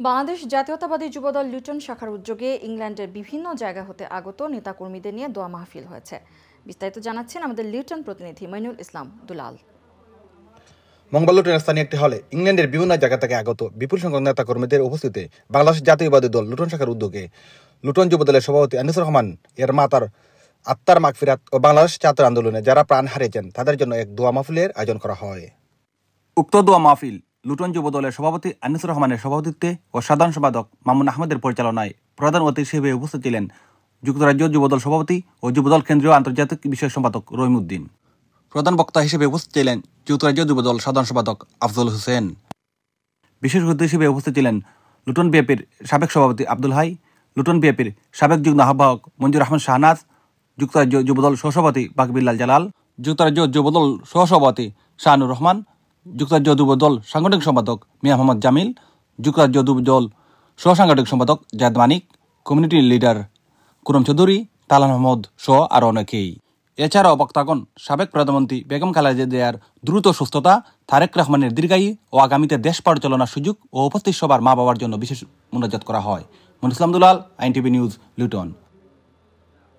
বাংলাদেশ জাতীয়তাবাদী যুবদল লিটন শাখার উদ্যোগে ইংল্যান্ডের বিভিন্ন জায়গা হতে আগত নেতাকর্মীদের নিয়ে দোয়া মাহফিল হয়েছে। বিস্তারিত জানাচ্ছেন আমাদের লিটন প্রতিনিধি মইনুল ইসলাম দুলাল। মঙ্গল লুটনের স্থানীয় একটি হলে ইংল্যান্ডের বিভিন্ন জায়গা থেকে আগত বিপুল সংখ্যক নেতাকর্মীদের উপস্থিতিতে বাংলাদেশ জাতীয়তাবাদী দল লুটন শাখার উদ্যোগে লুটন যুবদলের সভাপতি আনিসুর রহমান এর মাতার আত্মার মাগফিরাত ও বাংলাদেশ ছাত্র আন্দোলনে যারা প্রাণ হারিয়েছেন তাদের জন্য এক দোয়া মাহফিলের আয়োজন করা হয়। উক্ত দোয়া মাহফিল লুটন যুবদলের সভাপতি আনিসুর রহমানের সভাপতিত্বে ও সাধারণ সম্পাদক মামুন আহমেদের পরিচালনায় প্রধান অতিথি হিসেবে উপস্থিত ছিলেন যুক্তরাজ্য যুবদল সভাপতি ও যুবদল কেন্দ্রীয় আন্তর্জাতিক বিষয় সম্পাদক রহিমউদ্দিন। প্রধান বক্তা হিসেবে উপস্থিত ছিলেন যুক্তরাজ্য যুবদল সাধারণ সম্পাদক আফজল হোসেন। বিশেষ অতিথি হিসেবে উপস্থিত ছিলেন লুটন বিএপির সাবেক সভাপতি আব্দুল হাই, লুটন বিএপির সাবেক যুগ্ম আহ্বায়ক মঞ্জুর রহমান শাহনাজ, যুক্তরাজ্য যুবদল সহসভাপতি বাকবিল্লাল জালাল, যুক্তরাজ্য যুবদল সহসভাপতি শাহানুর রহমান, যুক্তরাজ্য যুবদল সাংগঠনিক সম্পাদক মিয়া মোহাম্মদ জামিল, যুক্তরাজ্য যুবদল সহসাংগঠনিক সম্পাদক জায়দ মানিক, কমিউনিটি লিডার কুরম চৌধুরী, তালান আহমদ সহ আরও অনেকেই। এছাড়াও বক্তাগণ সাবেক প্রধানমন্ত্রী বেগম খালেদা জিয়ার দ্রুত সুস্থতা, তারেক রহমানের দীর্ঘায়ু ও আগামীতে দেশ পরিচালনার সুযোগ ও উপস্থিত সবার মা বাবার জন্য বিশেষ মোনাজাত করা হয়। মনির ইসলাম দুলাল, আইএনটিভি নিউজ, লিটন।